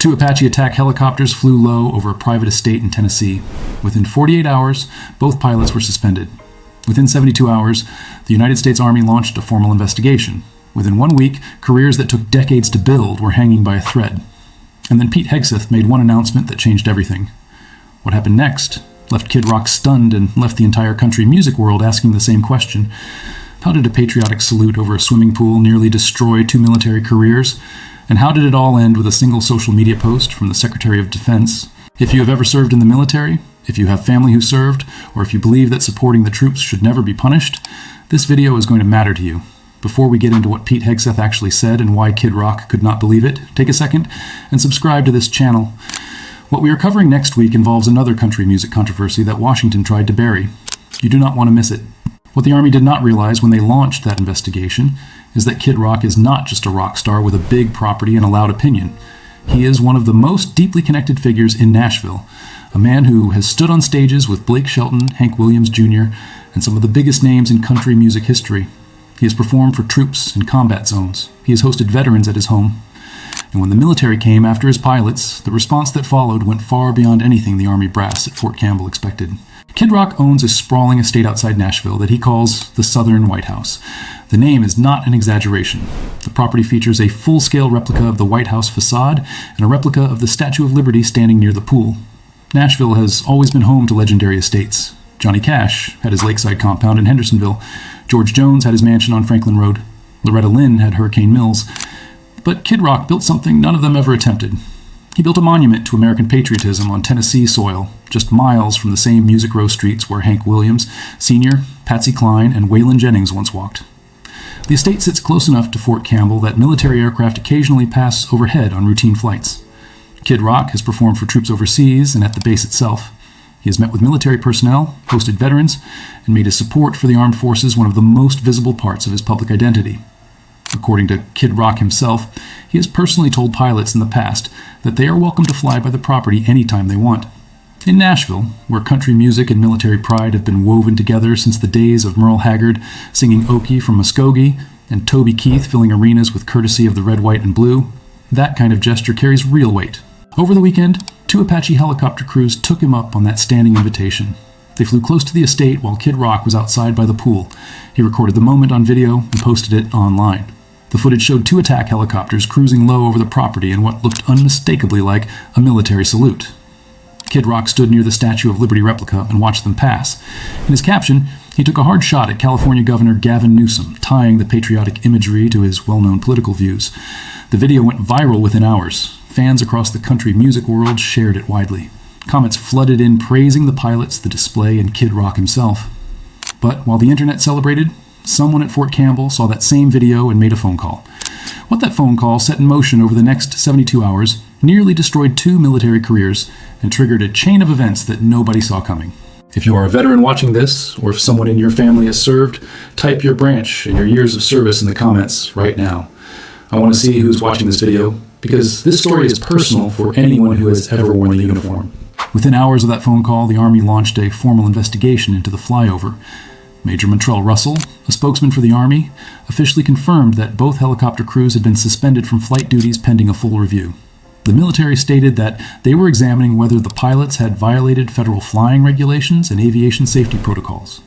Two Apache attack helicopters flew low over a private estate in Tennessee. Within 48 hours, both pilots were suspended. Within 72 hours, the United States Army launched a formal investigation. Within 1 week, careers that took decades to build were hanging by a thread. And then Pete Hegseth made one announcement that changed everything. What happened next left Kid Rock stunned and left the entire country music world asking the same question. How did a patriotic salute over a swimming pool nearly destroy two military careers? And how did it all end with a single social media post from the Secretary of Defense? If you have ever served in the military, if you have family who served, or if you believe that supporting the troops should never be punished, this video is going to matter to you. Before we get into what Pete Hegseth actually said and why Kid Rock could not believe it, take a second and subscribe to this channel. What we are covering next week involves another country music controversy that Washington tried to bury. You do not want to miss it. What the Army did not realize when they launched that investigation is that Kid Rock is not just a rock star with a big property and a loud opinion. He is one of the most deeply connected figures in Nashville, a man who has stood on stages with Blake Shelton, Hank Williams Jr., and some of the biggest names in country music history. He has performed for troops in combat zones. He has hosted veterans at his home. And when the military came after his pilots, the response that followed went far beyond anything the Army brass at Fort Campbell expected. Kid Rock owns a sprawling estate outside Nashville that he calls the Southern White House. The name is not an exaggeration. The property features a full-scale replica of the White House facade and a replica of the Statue of Liberty standing near the pool. Nashville has always been home to legendary estates. Johnny Cash had his lakeside compound in Hendersonville. George Jones had his mansion on Franklin Road. Loretta Lynn had Hurricane Mills. But Kid Rock built something none of them ever attempted. He built a monument to American patriotism on Tennessee soil, just miles from the same Music Row streets where Hank Williams, Sr., Patsy Cline, and Waylon Jennings once walked. The estate sits close enough to Fort Campbell that military aircraft occasionally pass overhead on routine flights. Kid Rock has performed for troops overseas and at the base itself. He has met with military personnel, hosted veterans, and made his support for the armed forces one of the most visible parts of his public identity. According to Kid Rock himself, he has personally told pilots in the past that they are welcome to fly by the property anytime they want. In Nashville, where country music and military pride have been woven together since the days of Merle Haggard singing Okie from Muskogee and Toby Keith filling arenas with courtesy of the red, white, and blue, that kind of gesture carries real weight. Over the weekend, two Apache helicopter crews took him up on that standing invitation. They flew close to the estate while Kid Rock was outside by the pool. He recorded the moment on video and posted it online. The footage showed two attack helicopters cruising low over the property in what looked unmistakably like a military salute. Kid Rock stood near the Statue of Liberty replica and watched them pass. In his caption, he took a hard shot at California Governor Gavin Newsom, tying the patriotic imagery to his well-known political views. The video went viral within hours. Fans across the country music world shared it widely. Comments flooded in praising the pilots, the display, and Kid Rock himself. But while the internet celebrated, someone at Fort Campbell saw that same video and made a phone call. What that phone call set in motion over the next 72 hours nearly destroyed two military careers and triggered a chain of events that nobody saw coming. If you are a veteran watching this, or if someone in your family has served, type your branch and your years of service in the comments right now. I want to see who's watching this video, because this story is personal for anyone who has ever worn the uniform. Within hours of that phone call, the Army launched a formal investigation into the flyover. Major Montrell Russell, a spokesman for the Army, officially confirmed that both helicopter crews had been suspended from flight duties pending a full review. The military stated that they were examining whether the pilots had violated federal flying regulations and aviation safety protocols.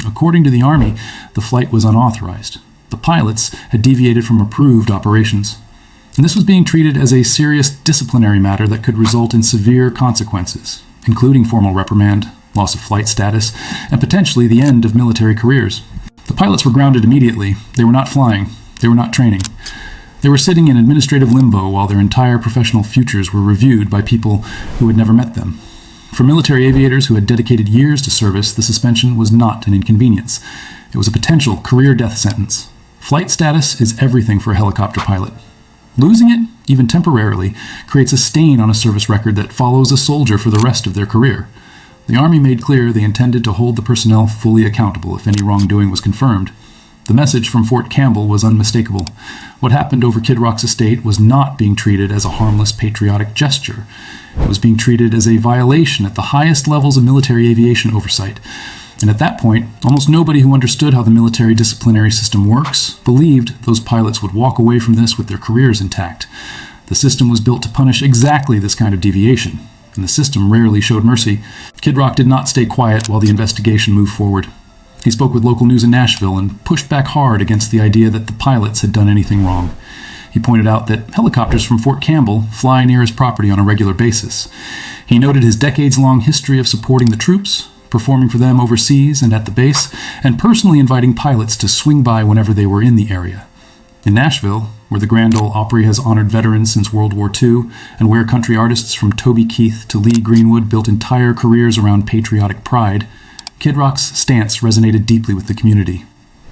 According to the Army, the flight was unauthorized. The pilots had deviated from approved operations. And this was being treated as a serious disciplinary matter that could result in severe consequences, including formal reprimand, loss of flight status, and potentially the end of military careers. The pilots were grounded immediately. They were not flying. They were not training. They were sitting in administrative limbo while their entire professional futures were reviewed by people who had never met them. For military aviators who had dedicated years to service, the suspension was not an inconvenience. It was a potential career death sentence. Flight status is everything for a helicopter pilot. Losing it, even temporarily, creates a stain on a service record that follows a soldier for the rest of their career. The Army made clear they intended to hold the personnel fully accountable if any wrongdoing was confirmed. The message from Fort Campbell was unmistakable. What happened over Kid Rock's estate was not being treated as a harmless patriotic gesture. It was being treated as a violation at the highest levels of military aviation oversight. And at that point, almost nobody who understood how the military disciplinary system works believed those pilots would walk away from this with their careers intact. The system was built to punish exactly this kind of deviation, and the system rarely showed mercy. Kid Rock did not stay quiet while the investigation moved forward. He spoke with local news in Nashville and pushed back hard against the idea that the pilots had done anything wrong. He pointed out that helicopters from Fort Campbell fly near his property on a regular basis. He noted his decades-long history of supporting the troops, performing for them overseas and at the base, and personally inviting pilots to swing by whenever they were in the area. In Nashville, where the Grand Ole Opry has honored veterans since World War II, and where country artists from Toby Keith to Lee Greenwood built entire careers around patriotic pride, Kid Rock's stance resonated deeply with the community.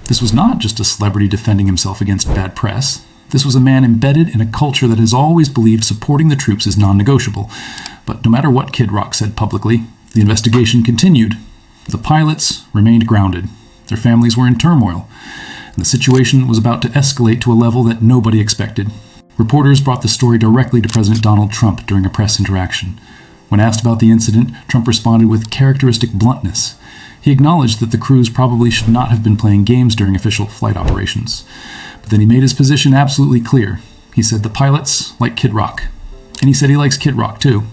This was not just a celebrity defending himself against bad press. This was a man embedded in a culture that has always believed supporting the troops is non-negotiable. But no matter what Kid Rock said publicly, the investigation continued. The pilots remained grounded. Their families were in turmoil, and the situation was about to escalate to a level that nobody expected. Reporters brought the story directly to President Donald Trump during a press interaction. When asked about the incident, Trump responded with characteristic bluntness. He acknowledged that the crews probably should not have been playing games during official flight operations. But then he made his position absolutely clear. He said the pilots like Kid Rock. And he said he likes Kid Rock too.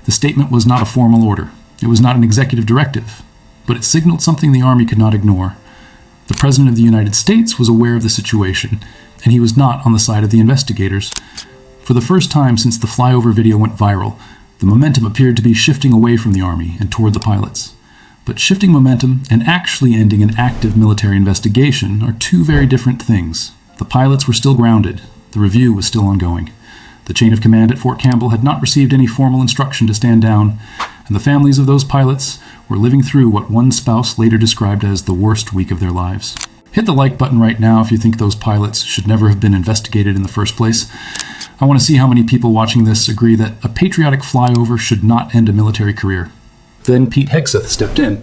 The statement was not a formal order. It was not an executive directive. But it signaled something the Army could not ignore. The President of the United States was aware of the situation, and he was not on the side of the investigators. For the first time since the flyover video went viral, the momentum appeared to be shifting away from the Army and toward the pilots. But shifting momentum and actually ending an active military investigation are two very different things. The pilots were still grounded. The review was still ongoing. The chain of command at Fort Campbell had not received any formal instruction to stand down, and the families of those pilots were living through what one spouse later described as the worst week of their lives. Hit the like button right now if you think those pilots should never have been investigated in the first place. I want to see how many people watching this agree that a patriotic flyover should not end a military career. Then Pete Hegseth stepped in.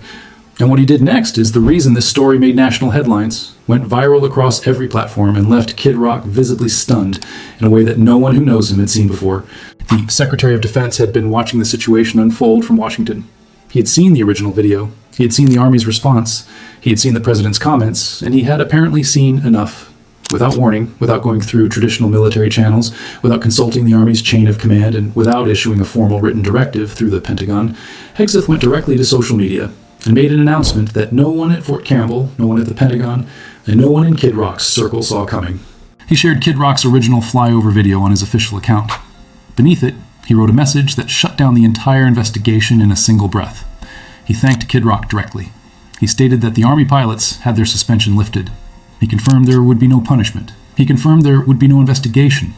And what he did next is the reason this story made national headlines, went viral across every platform, and left Kid Rock visibly stunned in a way that no one who knows him had seen before. The Secretary of Defense had been watching the situation unfold from Washington. He had seen the original video. He had seen the Army's response. He had seen the President's comments, and he had apparently seen enough. Without warning, without going through traditional military channels, without consulting the Army's chain of command, and without issuing a formal written directive through the Pentagon, Hegseth went directly to social media and made an announcement that no one at Fort Campbell, no one at the Pentagon, and no one in Kid Rock's circle saw coming. He shared Kid Rock's original flyover video on his official account. Beneath it, he wrote a message that shut down the entire investigation in a single breath. He thanked Kid Rock directly. He stated that the Army pilots had their suspension lifted. He confirmed there would be no punishment. He confirmed there would be no investigation.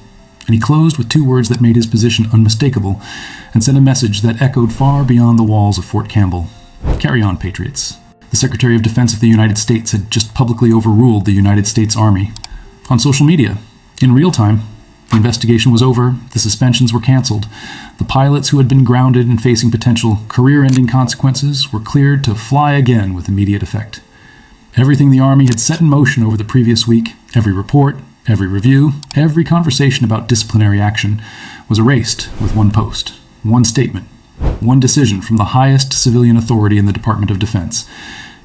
And he closed with two words that made his position unmistakable and sent a message that echoed far beyond the walls of Fort Campbell. Carry on, patriots. The Secretary of Defense of the United States had just publicly overruled the United States Army. On social media, in real time, the investigation was over, the suspensions were canceled. The pilots who had been grounded and facing potential career-ending consequences were cleared to fly again with immediate effect. Everything the Army had set in motion over the previous week, every report, every review, every conversation about disciplinary action, was erased with one post, one statement, one decision from the highest civilian authority in the Department of Defense.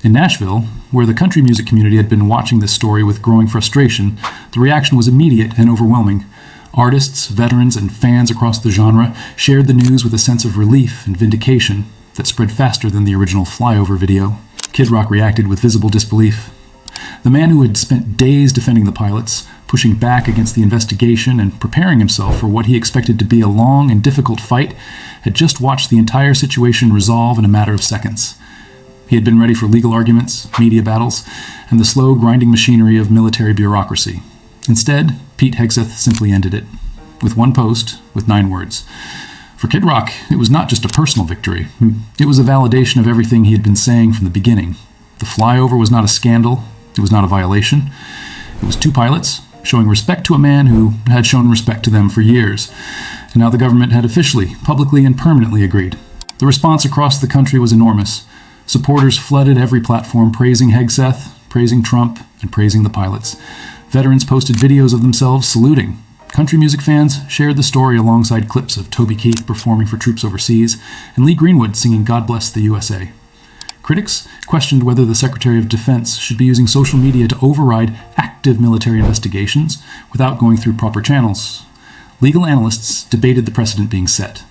In Nashville, where the country music community had been watching this story with growing frustration, the reaction was immediate and overwhelming. Artists, veterans, and fans across the genre shared the news with a sense of relief and vindication that spread faster than the original flyover video. Kid Rock reacted with visible disbelief. The man who had spent days defending the pilots, pushing back against the investigation and preparing himself for what he expected to be a long and difficult fight, had just watched the entire situation resolve in a matter of seconds. He had been ready for legal arguments, media battles, and the slow grinding machinery of military bureaucracy. Instead, Pete Hegseth simply ended it, with one post, with 9 words. For Kid Rock, it was not just a personal victory. It was a validation of everything he had been saying from the beginning. The flyover was not a scandal. It was not a violation. It was 2 pilots showing respect to a man who had shown respect to them for years. And now the government had officially, publicly, and permanently agreed. The response across the country was enormous. Supporters flooded every platform, praising Hegseth, praising Trump, and praising the pilots. Veterans posted videos of themselves saluting. Country music fans shared the story alongside clips of Toby Keith performing for troops overseas and Lee Greenwood singing God Bless the USA. Critics questioned whether the Secretary of Defense should be using social media to override active military investigations without going through proper channels. Legal analysts debated the precedent being set.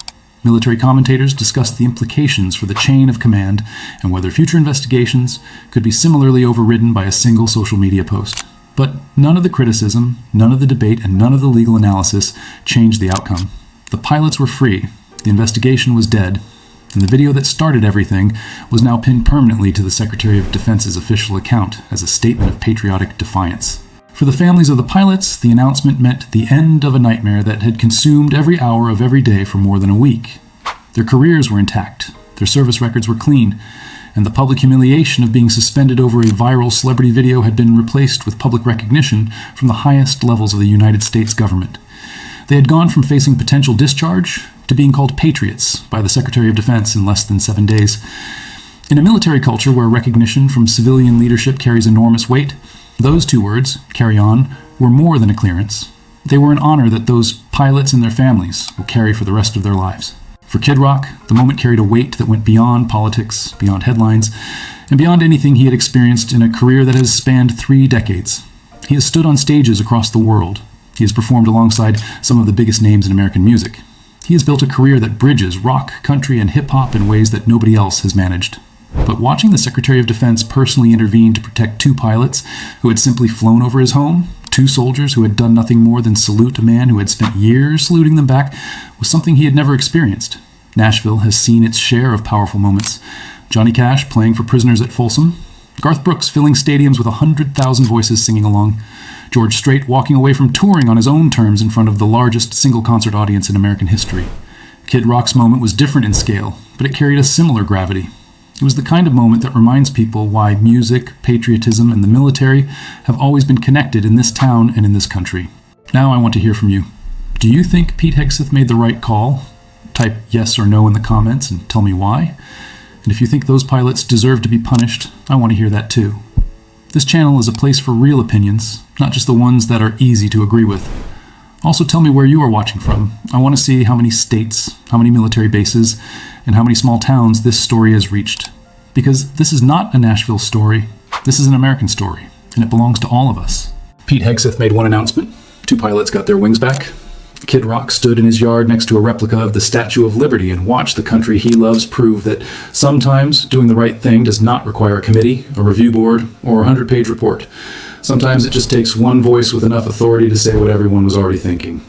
Military commentators discussed the implications for the chain of command and whether future investigations could be similarly overridden by a single social media post. But none of the criticism, none of the debate, and none of the legal analysis changed the outcome. The pilots were free, the investigation was dead, and the video that started everything was now pinned permanently to the Secretary of Defense's official account as a statement of patriotic defiance. For the families of the pilots, the announcement meant the end of a nightmare that had consumed every hour of every day for more than a week. Their careers were intact, their service records were clean, and the public humiliation of being suspended over a viral celebrity video had been replaced with public recognition from the highest levels of the United States government. They had gone from facing potential discharge to being called patriots by the Secretary of Defense in less than 7 days. In a military culture where recognition from civilian leadership carries enormous weight, those two words, carry on, were more than a clearance. They were an honor that those pilots and their families will carry for the rest of their lives. For Kid Rock, the moment carried a weight that went beyond politics, beyond headlines, and beyond anything he had experienced in a career that has spanned 3 decades. He has stood on stages across the world. He has performed alongside some of the biggest names in American music. He has built a career that bridges rock, country, and hip-hop in ways that nobody else has managed. But watching the Secretary of Defense personally intervene to protect 2 pilots who had simply flown over his home, 2 soldiers who had done nothing more than salute a man who had spent years saluting them back, was something he had never experienced. Nashville has seen its share of powerful moments. Johnny Cash playing for prisoners at Folsom, Garth Brooks filling stadiums with 100,000 voices singing along, George Strait walking away from touring on his own terms in front of the largest single concert audience in American history. Kid Rock's moment was different in scale, but it carried a similar gravity. It was the kind of moment that reminds people why music, patriotism, and the military have always been connected in this town and in this country. Now I want to hear from you. Do you think Pete Hegseth made the right call? Type yes or no in the comments and tell me why. And if you think those pilots deserve to be punished, I want to hear that too. This channel is a place for real opinions, not just the ones that are easy to agree with. Also tell me where you are watching from. I want to see how many states, how many military bases, and how many small towns this story has reached. Because this is not a Nashville story, this is an American story, and it belongs to all of us. Pete Hegseth made one announcement. 2 pilots got their wings back. Kid Rock stood in his yard next to a replica of the Statue of Liberty and watched the country he loves prove that sometimes doing the right thing does not require a committee, a review board, or a 100-page report. Sometimes it just takes one voice with enough authority to say what everyone was already thinking.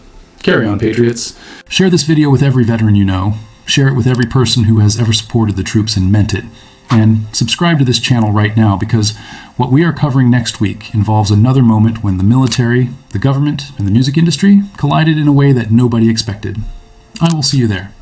Carry on, patriots. Share this video with every veteran you know. Share it with every person who has ever supported the troops and meant it. And subscribe to this channel right now, because what we are covering next week involves another moment when the military, the government, and the music industry collided in a way that nobody expected. I will see you there.